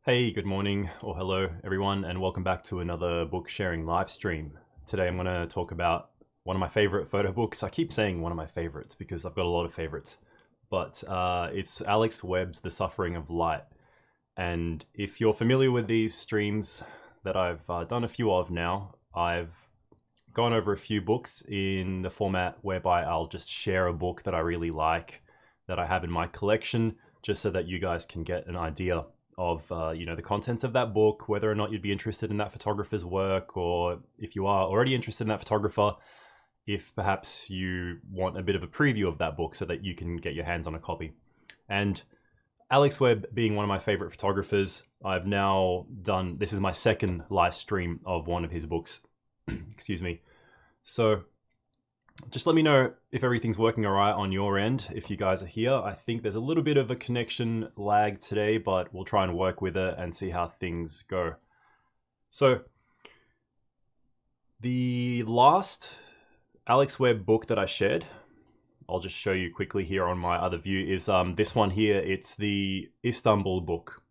Hey, good morning or hello everyone, and welcome back to another book sharing live stream. Today I'm going to talk about one of my favorite photo books. I keep saying one of my favorites because I've got a lot of favorites, but it's Alex Webb's The Suffering of Light. And if you're familiar with these streams that I've done a few of now, I've gone over a few books in the format whereby I'll just share a book that I really like, that I have in my collection, just so that you guys can get an idea of the content of that book, whether or not you'd be interested in that photographer's work, or if you are already interested in that photographer, if perhaps you want a bit of a preview of that book so that you can get your hands on a copy. And Alex Webb being one of my favorite photographers, I've now done, this is my second live stream of one of his books. Excuse me. So just let me know if everything's working all right on your end, if you guys are here. I think there's a little bit of a connection lag today, but we'll try and work with it and see how things go. So the last Alex Webb book that I shared, I'll just show you quickly here on my other view, is this one here. It's the Istanbul book.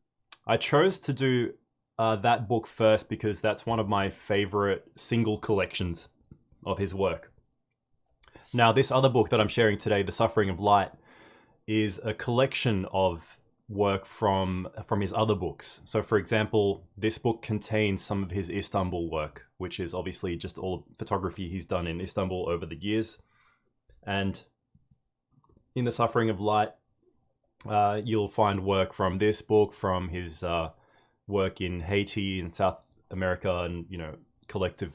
I chose to do that book first because that's one of my favorite single collections of his work. Now, this other book that I'm sharing today, The Suffering of Light, is a collection of work from his other books. So, for example, this book contains some of his Istanbul work, which is obviously just all photography he's done in Istanbul over the years. And in The Suffering of Light, you'll find work from this book, from his work in Haiti and South America, and, collective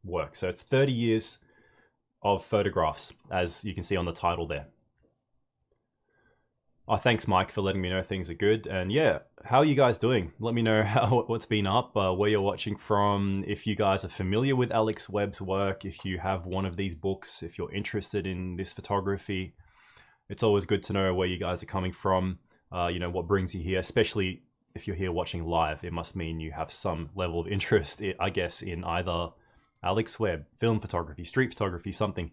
work. So it's 30 years of photographs, as you can see on the title there. Oh, thanks, Mike, for letting me know things are good. And yeah, how are you guys doing? Let me know what's been up, where you're watching from, if you guys are familiar with Alex Webb's work, if you have one of these books, if you're interested in this photography. It's always good to know where you guys are coming from, what brings you here, especially if you're here watching live. It must mean you have some level of interest, I guess, in either Alex Webb, film photography, street photography, something.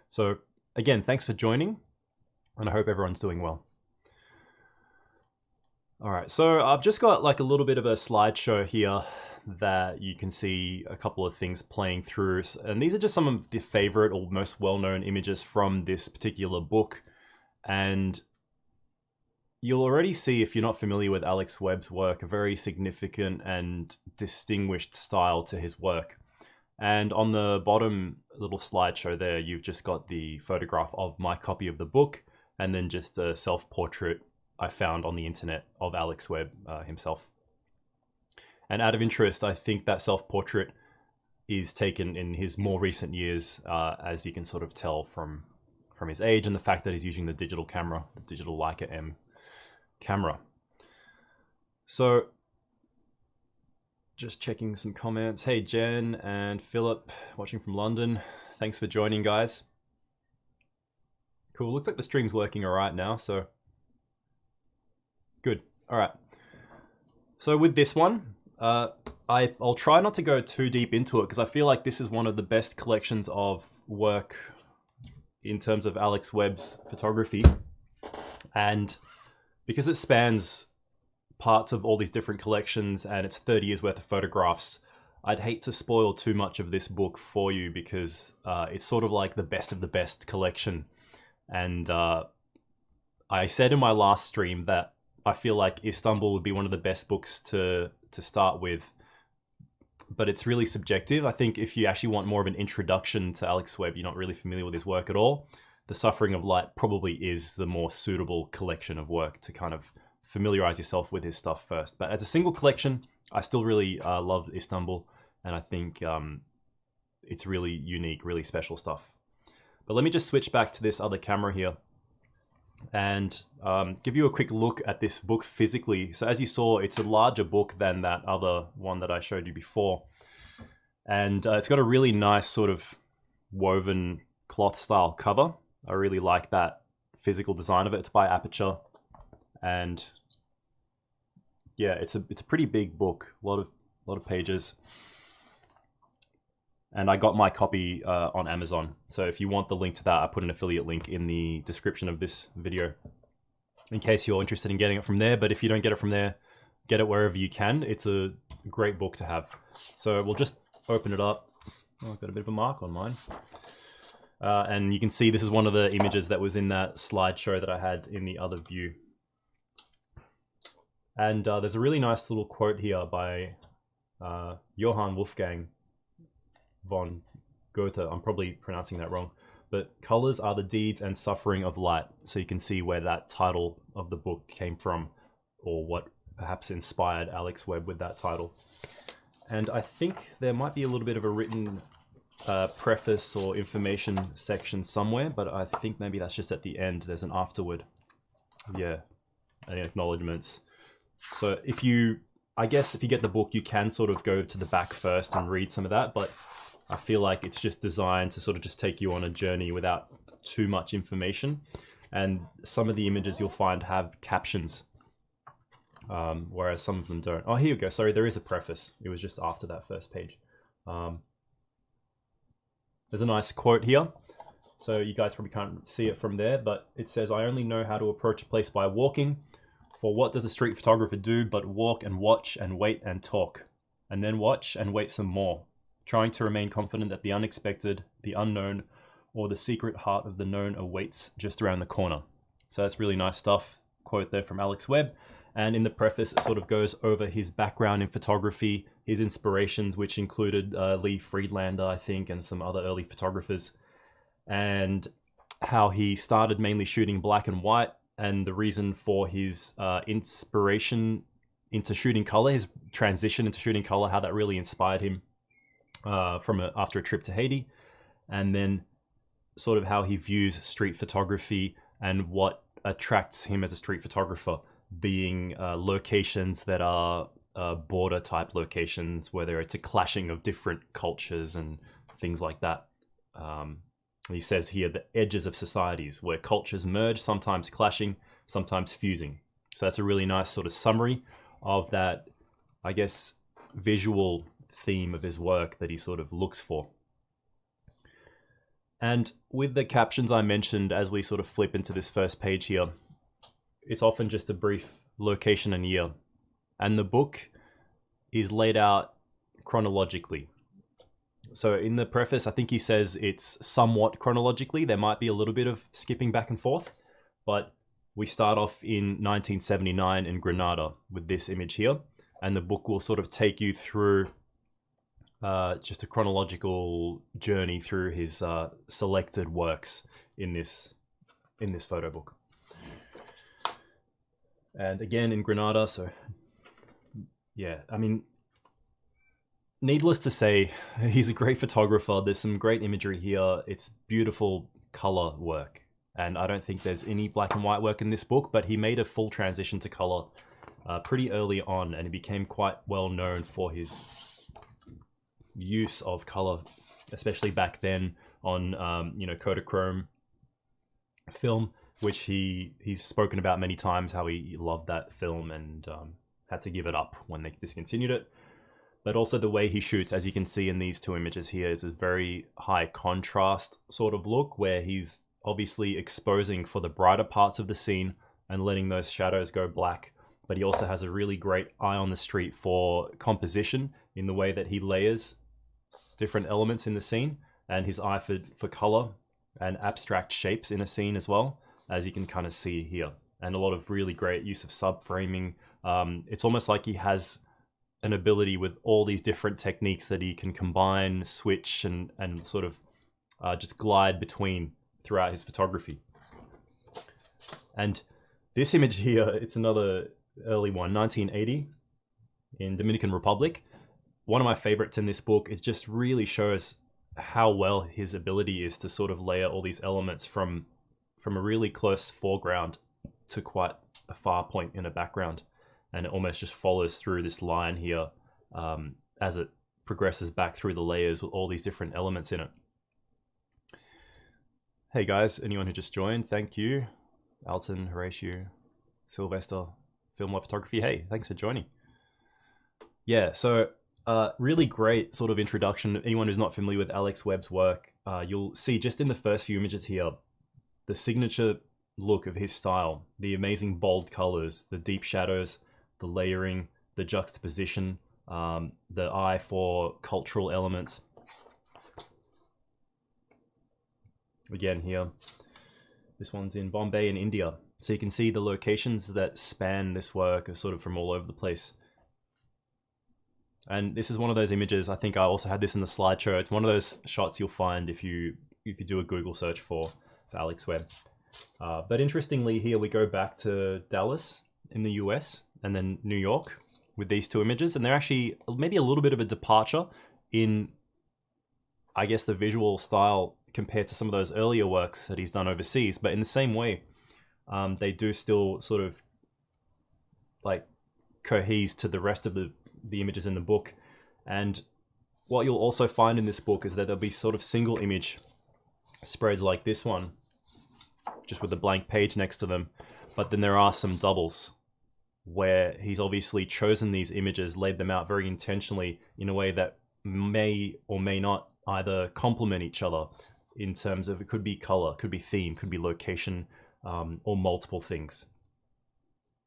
So again, thanks for joining, and I hope everyone's doing well. All right, so I've just got like a little bit of a slideshow here that you can see a couple of things playing through. And these are just some of the favorite or most well-known images from this particular book. And you'll already see, if you're not familiar with Alex Webb's work, a very significant and distinguished style to his work. And on the bottom little slideshow there, you've just got the photograph of my copy of the book, and then just a self-portrait I found on the internet of Alex Webb himself. And out of interest, I think that self-portrait is taken in his more recent years, as you can sort of tell from his age and the fact that he's using the digital camera, the digital Leica M camera. So just checking some comments. Hey, Jen and Philip, watching from London. Thanks for joining, guys. Cool, looks like the stream's working all right now, so good. All right. So with this one, I'll try not to go too deep into it because I feel like this is one of the best collections of work in terms of Alex Webb's photography. And because it spans parts of all these different collections and it's 30 years worth of photographs, I'd hate to spoil too much of this book for you because it's sort of like the best collection. And I said in my last stream that I feel like Istanbul would be one of the best books to start with, but it's really subjective. I think if you actually want more of an introduction to Alex Webb, you're not really familiar with his work at all, The Suffering of Light probably is the more suitable collection of work to kind of familiarize yourself with his stuff first. But as a single collection, I still really love Istanbul, and I think it's really unique, really special stuff. But let me just switch back to this other camera here and give you a quick look at this book physically. So as you saw, it's a larger book than that other one that I showed you before. And it's got a really nice sort of woven cloth style cover. I really like that physical design of it. It's by Aperture. And yeah, it's a pretty big book, a lot of pages. And I got my copy on Amazon. So if you want the link to that, I put an affiliate link in the description of this video in case you're interested in getting it from there. But if you don't get it from there, get it wherever you can. It's a great book to have. So we'll just open it up. Oh, I've got a bit of a mark on mine. And you can see this is one of the images that was in that slideshow that I had in the other view. And there's a really nice little quote here by Johann Wolfgang von Goethe. I'm probably pronouncing that wrong. But colors are the deeds and suffering of light. So you can see where that title of the book came from, or what perhaps inspired Alex Webb with that title. And I think there might be a little bit of a written preface or information section somewhere, but I think maybe that's just at the end. There's an afterword. Yeah, and acknowledgments. So if you, I guess if you get the book, you can sort of go to the back first and read some of that, but I feel like it's just designed to sort of just take you on a journey without too much information. And some of the images you'll find have captions, whereas some of them don't. Oh, here you go. Sorry, there is a preface. It was just after that first page. There's a nice quote here. So you guys probably can't see it from there, but it says, "I only know how to approach a place by walking. For what does a street photographer do but walk and watch and wait and talk, and then watch and wait some more, trying to remain confident that the unexpected, the unknown, or the secret heart of the known awaits just around the corner." So that's really nice stuff. Quote there from Alex Webb. And in the preface, it sort of goes over his background in photography, his inspirations, which included Lee Friedlander, I think, and some other early photographers, and how he started mainly shooting black and white, and the reason for his inspiration into shooting color, his transition into shooting color, how that really inspired him after a trip to Haiti, and then sort of how he views street photography and what attracts him as a street photographer, being locations that are border type locations, whether it's a clashing of different cultures and things like that. He says here, the edges of societies where cultures merge, sometimes clashing, sometimes fusing. So that's a really nice sort of summary of that, I guess, visual theme of his work that he sort of looks for. And with the captions I mentioned, as we sort of flip into this first page here, it's often just a brief location and year. And the book is laid out chronologically. So in the preface, I think he says it's somewhat chronologically. There might be a little bit of skipping back and forth, but we start off in 1979 in Granada with this image here. And the book will sort of take you through just a chronological journey through his selected works in this photo book. And again in Granada, so yeah, I mean, needless to say, he's a great photographer. There's some great imagery here. It's beautiful color work. And I don't think there's any black and white work in this book, but he made a full transition to color pretty early on, and he became quite well known for his use of color, especially back then on Kodachrome film, which he's spoken about many times, how he loved that film and had to give it up when they discontinued it. But also the way he shoots, as you can see in these two images here, is a very high contrast sort of look, where he's obviously exposing for the brighter parts of the scene and letting those shadows go black. But he also has a really great eye on the street for composition in the way that he layers different elements in the scene, and his eye for color and abstract shapes in a scene as well, as you can kind of see here. And a lot of really great use of subframing. It's almost like he has an ability with all these different techniques that he can combine, switch, and sort of just glide between throughout his photography. And this image here, it's another early one, 1980 in Dominican Republic. One of my favorites in this book. It just really shows how well his ability is to sort of layer all these elements from a really close foreground to quite a far point in a background. And it almost just follows through this line here as it progresses back through the layers with all these different elements in it. Hey guys, anyone who just joined, thank you. Alton, Horatio, Sylvester, Film What Photography. Hey, thanks for joining. Yeah, so really great sort of introduction. Anyone who's not familiar with Alex Webb's work, you'll see just in the first few images here, the signature look of his style, the amazing bold colors, the deep shadows, the layering, the juxtaposition, the eye for cultural elements. Again here, this one's in Bombay in India. So you can see the locations that span this work are sort of from all over the place. And this is one of those images, I think I also had this in the slideshow. It's one of those shots you'll find if you do a Google search for Alex Webb. But interestingly here we go back to Dallas in the US and then New York with these two images. And they're actually maybe a little bit of a departure in, I guess, the visual style compared to some of those earlier works that he's done overseas. But in the same way, they do still sort of like cohere to the rest of the images in the book. And what you'll also find in this book is that there'll be sort of single image spreads like this one, just with a blank page next to them. But then there are some doubles where he's obviously chosen these images, laid them out very intentionally in a way that may or may not either complement each other in terms of, it could be color, could be theme, could be location, or multiple things.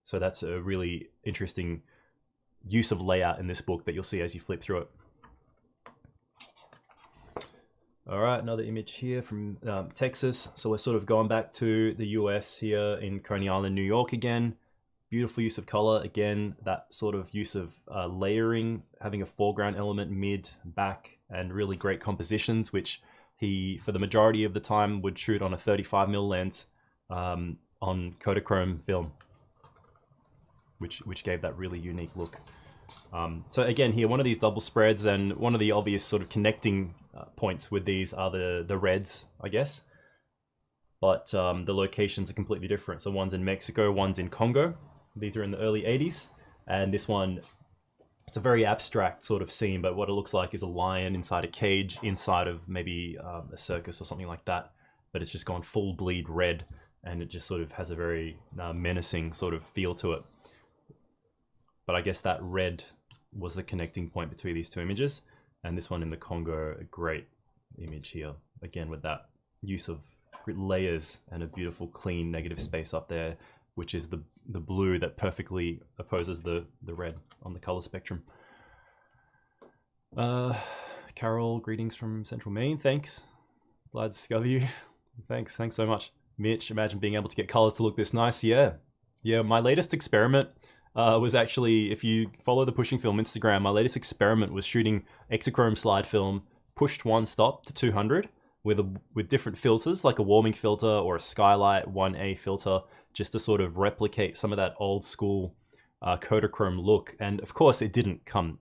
So that's a really interesting use of layout in this book that you'll see as you flip through it. All right, another image here from Texas. So we're sort of going back to the US here in Coney Island, New York again. Beautiful use of color. Again, that sort of use of layering, having a foreground element, mid, back, and really great compositions, which he, for the majority of the time, would shoot on a 35mm lens on Kodachrome film, which gave that really unique look. So again, here, one of these double spreads, and one of the obvious sort of connecting points with these are the reds, I guess. But the locations are completely different. So one's in Mexico, one's in Congo. These are in the early 80s. And this one, it's a very abstract sort of scene, but what it looks like is a lion inside a cage, inside of maybe a circus or something like that. But it's just gone full bleed red, and it just sort of has a very menacing sort of feel to it. But I guess that red was the connecting point between these two images. And this one in the Congo, a great image here. Again, with that use of layers and a beautiful clean negative space up there, which is the blue that perfectly opposes the red on the color spectrum. Carol, greetings from Central Maine. Thanks. Glad to discover you. Thanks so much. Mitch, imagine being able to get colors to look this nice. Yeah, my latest experiment was actually, if you follow the Pushing Film Instagram, my latest experiment was shooting Ektachrome slide film, pushed one stop to 200 with different filters, like a warming filter or a skylight 1A filter, just to sort of replicate some of that old school Kodachrome look. And of course, it didn't come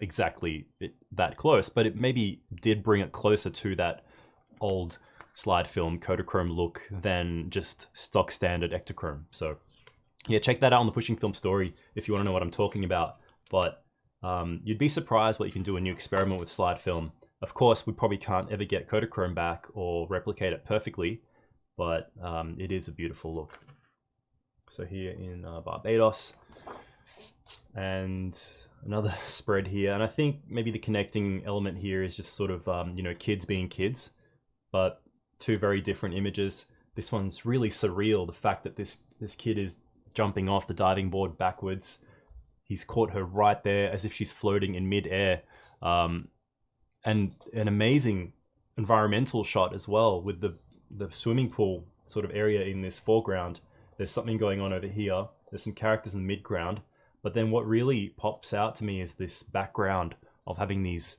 exactly that close, but it maybe did bring it closer to that old slide film Kodachrome look than just stock standard Ektachrome. So yeah, check that out on the Pushing Film story if you want to know what I'm talking about. But you'd be surprised what you can do when you experiment with slide film. Of course, we probably can't ever get Kodachrome back or replicate it perfectly, but it is a beautiful look. So here in Barbados, and another spread here. And I think maybe the connecting element here is just sort of, kids being kids, but two very different images. This one's really surreal. The fact that this kid is jumping off the diving board backwards. He's caught her right there as if she's floating in mid-air. And an amazing environmental shot as well with the swimming pool sort of area in this foreground. There's something going on over here. There's some characters in the midground. But then what really pops out to me is this background of having these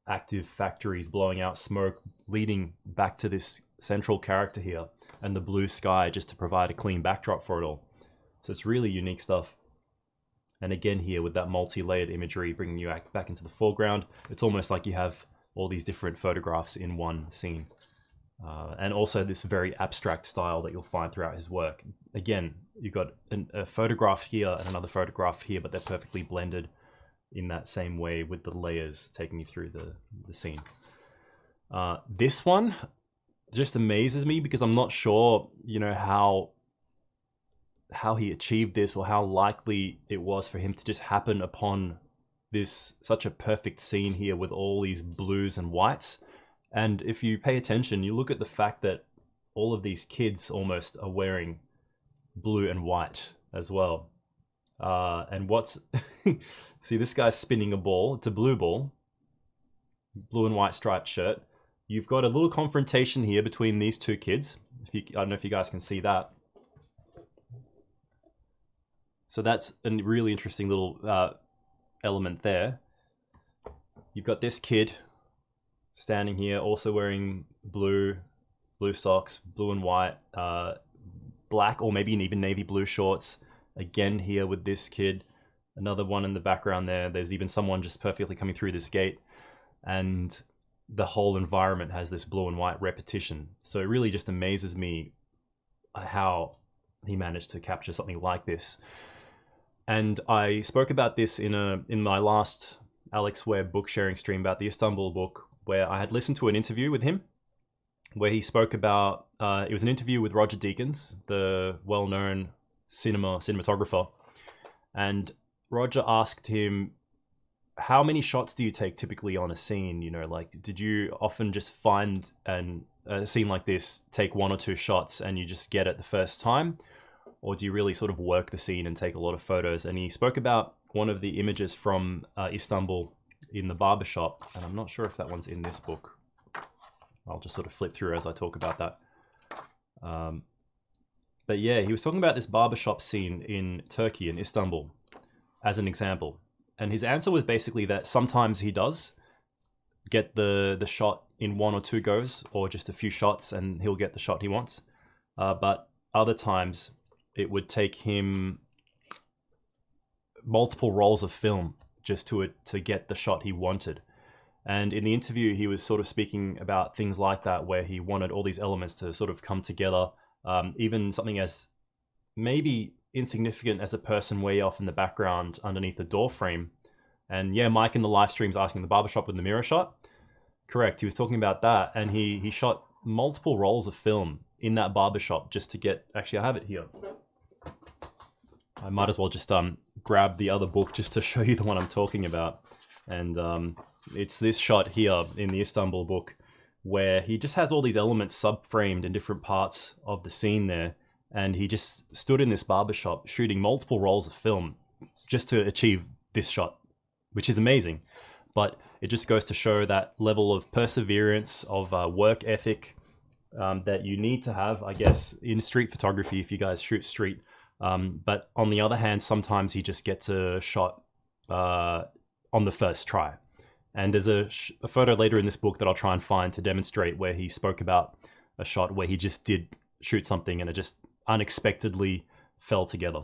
active factories blowing out smoke, leading back to this central character here, and the blue sky just to provide a clean backdrop for it all. So it's really unique stuff. And again here with that multi-layered imagery bringing you back into the foreground, it's almost like you have all these different photographs in one scene. And also this very abstract style that you'll find throughout his work. Again, you've got a photograph here and another photograph here, but they're perfectly blended in that same way with the layers taking you through the scene. This one just amazes me because I'm not sure, how he achieved this or how likely it was for him to just happen upon this such a perfect scene here with all these blues and whites. And if you pay attention, you look at the fact that all of these kids almost are wearing blue and white as well. And what's... See, this guy's spinning a ball. It's a blue ball. Blue and white striped shirt. You've got a little confrontation here between these two kids. I don't know if you guys can see that. So that's a really interesting little element there. You've got this kid standing here, also wearing blue socks, blue and white, black or maybe even navy blue shorts. Again here with this kid. Another one in the background there. There's even someone just perfectly coming through this gate. And the whole environment has this blue and white repetition. So it really just amazes me how he managed to capture something like this. And I spoke about this in my last Alex Webb book sharing stream about the Istanbul book, where I had listened to an interview with him, where he spoke about, it was an interview with Roger Deakins, the well-known cinematographer. And Roger asked him, how many shots do you take typically on a scene? You know, like, did you often just find a scene like this, take 1 or 2 shots and you just get it the first time? Or do you really sort of work the scene and take a lot of photos? And he spoke about one of the images from Istanbul in the barbershop. And I'm not sure if that one's in this book. I'll just sort of flip through as I talk about that. But yeah, he was talking about this barbershop scene in Turkey, in Istanbul, as an example. And his answer was basically that sometimes he does get the shot in 1 or 2 goes, or just a few shots, and he'll get the shot he wants. But other times it would take him multiple rolls of film just to get the shot he wanted. And in the interview, he was sort of speaking about things like that, where he wanted all these elements to sort of come together. Even something as maybe insignificant as a person way off in the background underneath the door frame. And yeah, Mike in the live stream's asking the barbershop with the mirror shot. Correct, he was talking about that, and he shot multiple rolls of film in that barbershop just to get... Actually, I have it here. I might as well just grab the other book just to show you the one I'm talking about. And it's this shot here in the Istanbul book, where he just has all these elements sub-framed in different parts of the scene there. And he just stood in this barbershop shooting multiple rolls of film just to achieve this shot, which is amazing. But it just goes to show that level of perseverance, of work ethic that you need to have, I guess, in street photography if you guys shoot street. But on the other hand, sometimes he just gets a shot on the first try. And there's a photo later in this book that I'll try and find to demonstrate where he spoke about a shot where he just did shoot something and it just unexpectedly fell together.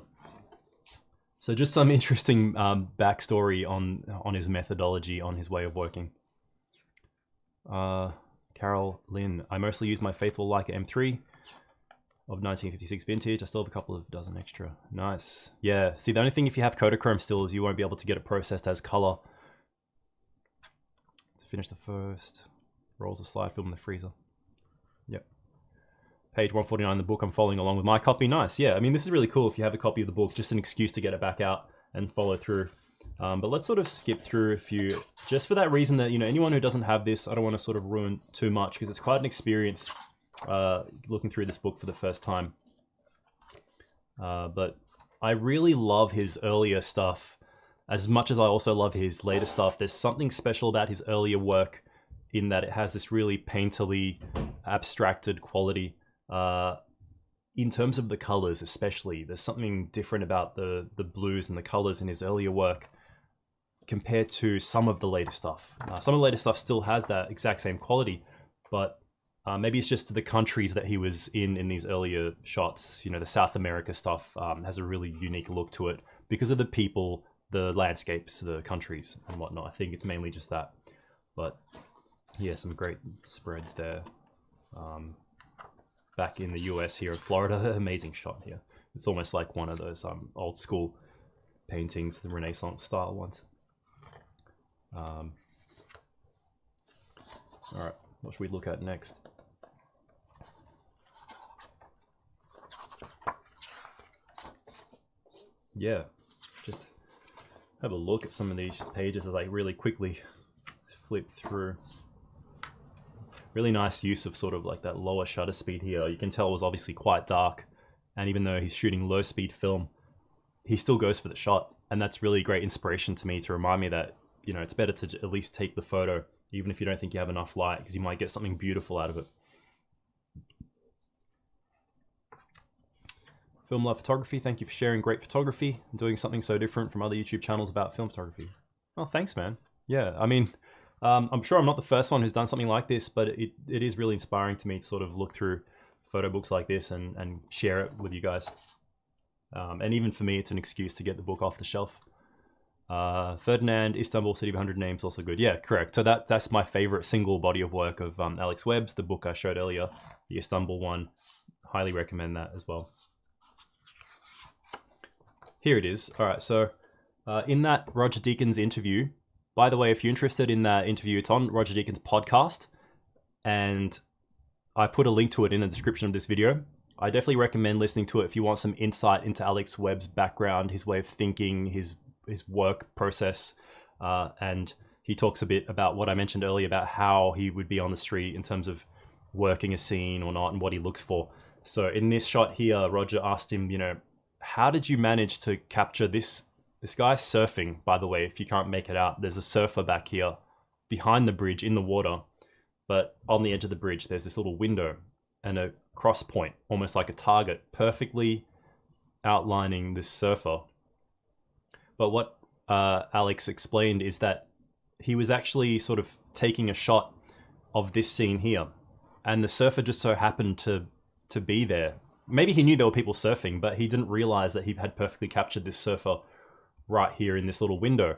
So just some interesting backstory on his methodology, on his way of working. Carol Lynn, I mostly use my faithful Leica M3 of 1956 vintage. I still have a couple of dozen extra. Nice. Yeah, see, the only thing if you have Kodachrome still is you won't be able to get it processed as color. To finish the first rolls of slide film in the freezer. Yep. Page 149 in the book, I'm following along with my copy. Nice, yeah. I mean, this is really cool if you have a copy of the book, just an excuse to get it back out and follow through. But let's sort of skip through a few, just for that reason that, you know, anyone who doesn't have this, I don't want to sort of ruin too much because it's quite an experience looking through this book for the first time. But I really love his earlier stuff as much as I also love his later stuff. There's something special about his earlier work in that it has this really painterly, abstracted quality. In terms of the colors especially, there's something different about the blues and the colors in his earlier work compared to some of the later stuff. Some of the later stuff still has that exact same quality, but maybe it's just the countries that he was in these earlier shots. You know, the South America stuff has a really unique look to it because of the people, the landscapes, the countries and whatnot. I think it's mainly just that. But yeah, some great spreads there. Back in the US here in Florida, amazing shot here. It's almost like one of those old school paintings, the Renaissance style ones. All right, what should we look at next? Yeah, just have a look at some of these pages as I really quickly flip through. Really nice use of sort of like that lower shutter speed here. You can tell it was obviously quite dark, and even though he's shooting low speed film, he still goes for the shot. And that's really great inspiration to me to remind me that, you know, it's better to at least take the photo, even if you don't think you have enough light, because you might get something beautiful out of it. Film Love Photography, thank you for sharing great photography and doing something so different from other YouTube channels about film photography. Oh, thanks, man. Yeah, I mean, I'm sure I'm not the first one who's done something like this, but it is really inspiring to me to sort of look through photo books like this and share it with you guys. And even for me, it's an excuse to get the book off the shelf. Ferdinand, Istanbul, City of 100 Names, also good. Yeah, correct. So that's my favorite single body of work of Alex Webb's, the book I showed earlier, the Istanbul one. Highly recommend that as well. Here it is. All right, so in that Roger Deakins interview, by the way, if you're interested in that interview, it's on Roger Deakins' podcast, and I put a link to it in the description of this video. I definitely recommend listening to it if you want some insight into Alex Webb's background, his way of thinking, his work process, and he talks a bit about what I mentioned earlier about how he would be on the street in terms of working a scene or not and what he looks for. So in this shot here, Roger asked him, you know, how did you manage to capture this guy's surfing, by the way, if you can't make it out. There's a surfer back here behind the bridge in the water, but on the edge of the bridge, there's this little window and a cross point, almost like a target, perfectly outlining this surfer. But what Alex explained is that he was actually sort of taking a shot of this scene here, and the surfer just so happened to be there. Maybe he knew there were people surfing, but he didn't realize that he had perfectly captured this surfer right here in this little window.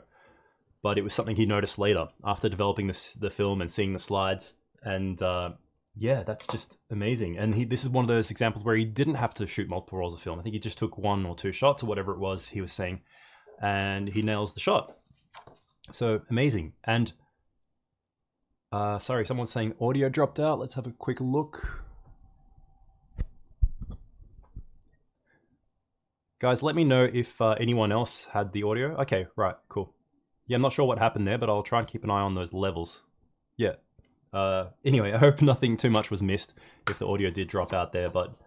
But it was something he noticed later after developing the film and seeing the slides. And yeah, that's just amazing. And this is one of those examples where he didn't have to shoot multiple rolls of film. I think he just took 1 or 2 shots or whatever it was he was saying, and he nails the shot. So amazing. And sorry, someone's saying audio dropped out. Let's have a quick look. Guys, let me know if anyone else had the audio. Okay, right, cool. Yeah, I'm not sure what happened there, but I'll try and keep an eye on those levels. Yeah. Anyway, I hope nothing too much was missed if the audio did drop out there, but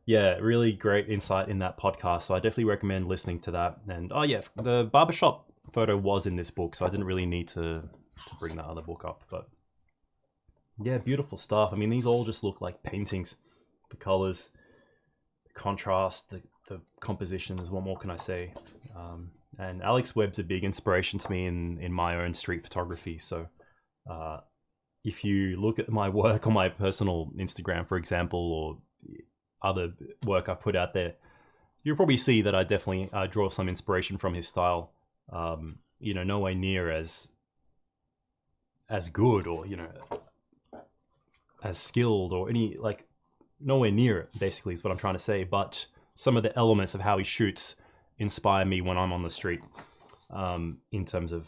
yeah, really great insight in that podcast. So I definitely recommend listening to that. And oh yeah, the barbershop photo was in this book, so I didn't really need to bring that other book up, but yeah, beautiful stuff. I mean, these all just look like paintings. The colors, the contrast, the compositions, what more can I say? And Alex Webb's a big inspiration to me in my own street photography. So if you look at my work on my personal Instagram, for example, or other work I put out there, you'll probably see that I definitely draw some inspiration from his style. You know, nowhere near as good or, you know, as skilled or any, like, nowhere near it, basically, is what I'm trying to say. But some of the elements of how he shoots inspire me when I'm on the street, in terms of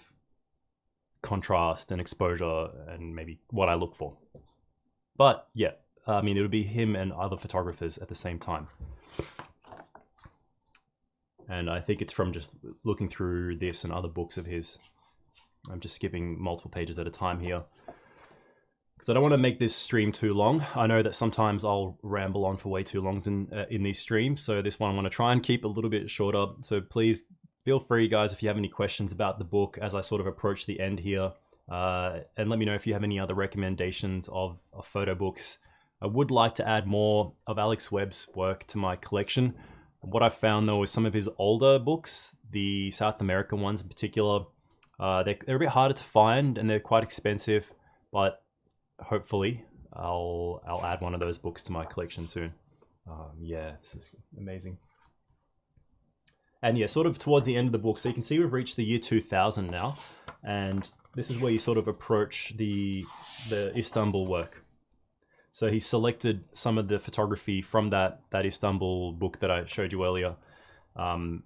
contrast and exposure and maybe what I look for. But yeah, I mean, it would be him and other photographers at the same time. And I think it's from just looking through this and other books of his. I'm just skipping multiple pages at a time here, because I don't want to make this stream too long. I know that sometimes I'll ramble on for way too long in these streams, so this one I want to try and keep a little bit shorter. So please feel free, guys, if you have any questions about the book as I sort of approach the end here. And let me know if you have any other recommendations of photo books. I would like to add more of Alex Webb's work to my collection. What I found, though, is some of his older books, the South American ones in particular, they're a bit harder to find and they're quite expensive, but hopefully I'll add one of those books to my collection soon. Yeah, this is amazing. And yeah, sort of towards the end of the book, so you can see we've reached the year 2000 now, and this is where you sort of approach the Istanbul work. So he selected some of the photography from that Istanbul book that I showed you earlier, and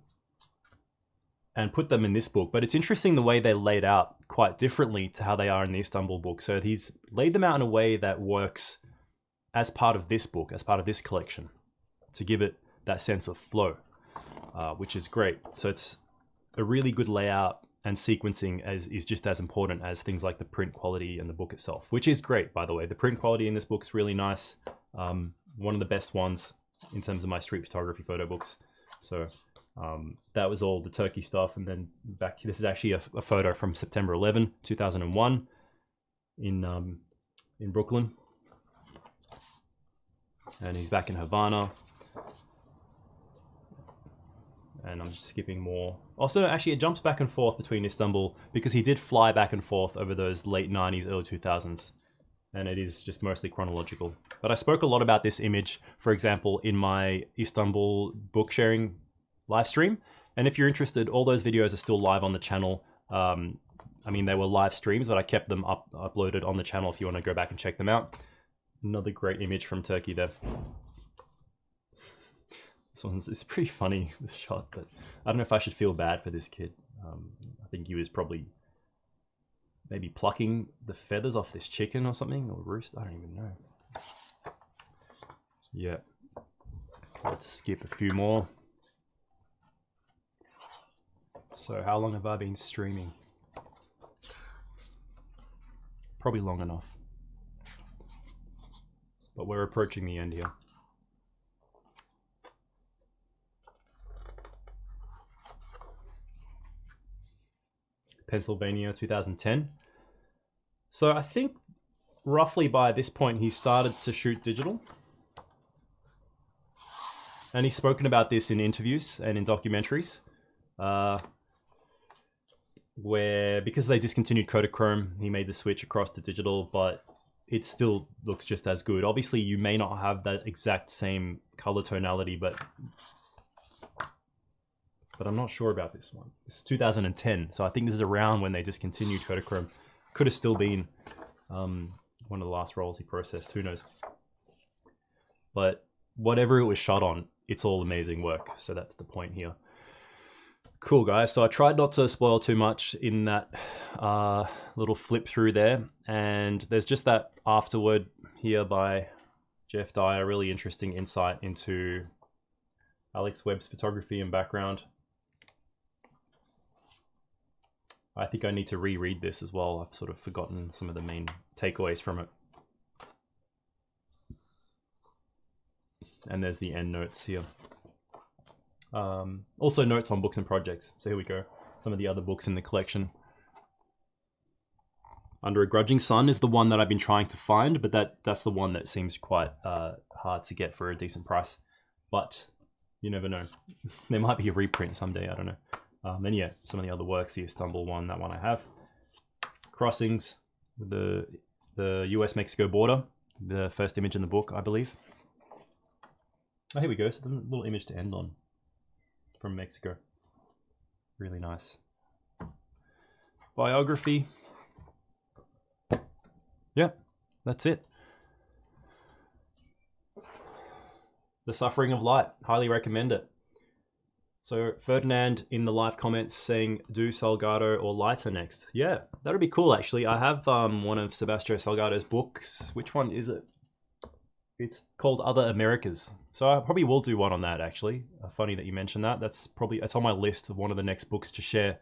put them in this book. But it's interesting the way they're laid out quite differently to how they are in the Istanbul book. So he's laid them out in a way that works as part of this book, as part of this collection, to give it that sense of flow, which is great. So it's a really good layout, and sequencing is just as important as things like the print quality and the book itself, which is great, by the way. The print quality in this book is really nice. One of the best ones in terms of my street photography photo books. So That was all the Turkey stuff. And then back, this is actually a photo from September 11, 2001 in Brooklyn. And he's back in Havana. And I'm just skipping more. Also, actually, it jumps back and forth between Istanbul because he did fly back and forth over those late 90s, early 2000s. And it is just mostly chronological. But I spoke a lot about this image, for example, in my Istanbul book sharing live stream. And if you're interested, all those videos are still live on the channel. I mean, they were live streams, but I kept them uploaded on the channel if you want to go back and check them out. Another great image from Turkey there. This one's, it's pretty funny, this shot, but I don't know if I should feel bad for this kid. I think he was probably maybe plucking the feathers off this chicken or something, or roost, I don't even know. Yeah, let's skip a few more. So how long have I been streaming? Probably long enough. But we're approaching the end here. Pennsylvania, 2010. So I think roughly by this point he started to shoot digital. And he's spoken about this in interviews and in documentaries. Where, because they discontinued Kodachrome, he made the switch across to digital, but it still looks just as good. Obviously, you may not have that exact same color tonality, but I'm not sure about this one. This is 2010, so I think this is around when they discontinued Kodachrome. Could have still been one of the last rolls he processed, who knows. But whatever it was shot on, it's all amazing work, so that's the point here. Cool, guys. So I tried not to spoil too much in that little flip through there. And there's just that afterword here by Jeff Dyer, really interesting insight into Alex Webb's photography and background. I think I need to reread this as well. I've sort of forgotten some of the main takeaways from it. And there's the end notes here. Also notes on books and projects. So here we go. Some of the other books in the collection. Under a Grudging Sun is the one that I've been trying to find, but that's the one that seems quite hard to get for a decent price. But you never know. There might be a reprint someday, I don't know. And yeah, some of the other works, the Istanbul one, that one I have. Crossings with the US-Mexico border. The first image in the book, I believe. Oh, here we go. So the little image to end on. From Mexico. Really nice. Biography. Yeah, that's it. The Suffering of Light. Highly recommend it. So Ferdinand in the live comments saying, do Salgado or Lighter next. Yeah, that would be cool actually. I have one of Sebastião Salgado's books. Which one is it? It's called Other Americas. So I probably will do one on that actually. Funny that you mentioned that. That's on my list of one of the next books to share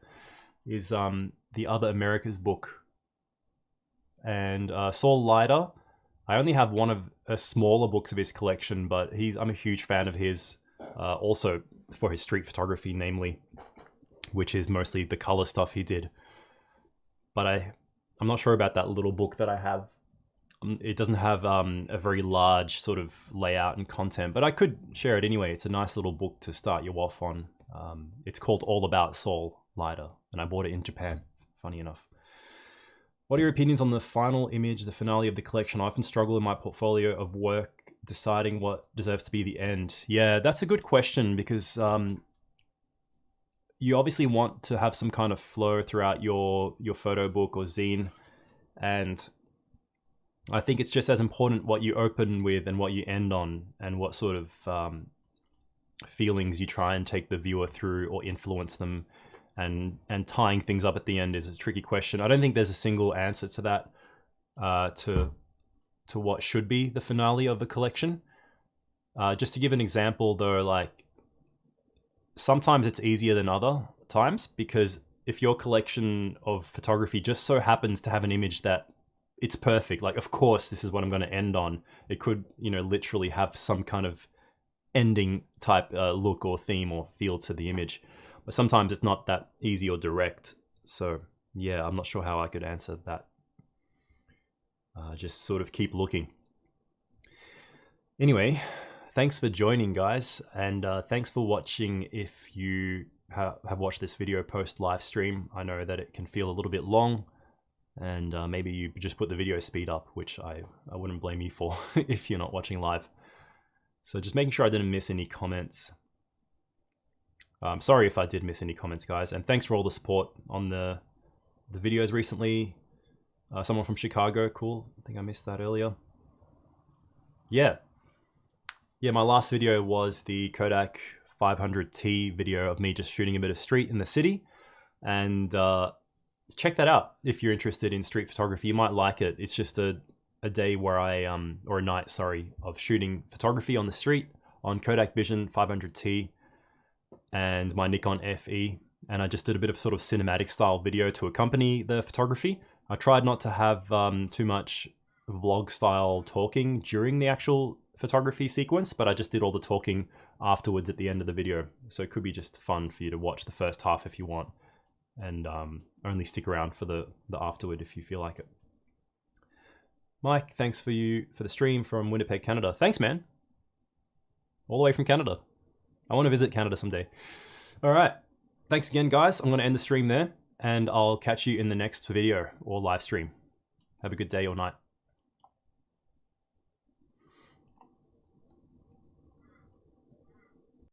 is the Other Americas book. And Saul Leiter, I only have one of smaller books of his collection, but I'm a huge fan of his, also for his street photography, namely, which is mostly the color stuff he did. But I'm not sure about that little book that I have. It doesn't have a very large sort of layout and content, but I could share it anyway. It's a nice little book to start you off on. It's called All About Saul Leiter, and I bought it in Japan, funny enough. What are your opinions on the final image, the finale of the collection? I often struggle in my portfolio of work deciding what deserves to be the end. Yeah, that's a good question because you obviously want to have some kind of flow throughout your photo book or zine, and I think it's just as important what you open with and what you end on, and what sort of feelings you try and take the viewer through or influence them, and tying things up at the end is a tricky question. I don't think there's a single answer to that, to what should be the finale of a collection. Just to give an example though, like sometimes it's easier than other times, because if your collection of photography just so happens to have an image that it's perfect, like of course this is what I'm going to end on, it could, literally have some kind of ending type look or theme or feel to the image. But sometimes it's not that easy or direct. So yeah, I'm not sure how I could answer that. Just sort of keep looking. Anyway, thanks for joining, guys, and thanks for watching. If you have watched this video post live stream, I know that it can feel a little bit long, and maybe you just put the video speed up, which I wouldn't blame you for if you're not watching live. So just making sure I didn't miss any comments. I'm sorry if I did miss any comments, guys, and thanks for all the support on the videos recently. Someone from Chicago, cool. I think I missed that earlier. Yeah, my last video was the Kodak 500T video of me just shooting a bit of street in the city, and check that out if you're interested in street photography. You might like it. It's just a day where or a night, sorry, of shooting photography on the street on Kodak Vision 500T and my Nikon FE, and I just did a bit of sort of cinematic style video to accompany the photography. I tried not to have too much vlog style talking during the actual photography sequence, but I just did all the talking afterwards at the end of the video. So it could be just fun for you to watch the first half if you want, and only stick around for the afterward if you feel like it. Mike, thanks for the stream from Winnipeg, Canada. Thanks, man. All the way from Canada. I want to visit Canada someday. All right. Thanks again, guys. I'm going to end the stream there, and I'll catch you in the next video or live stream. Have a good day or night.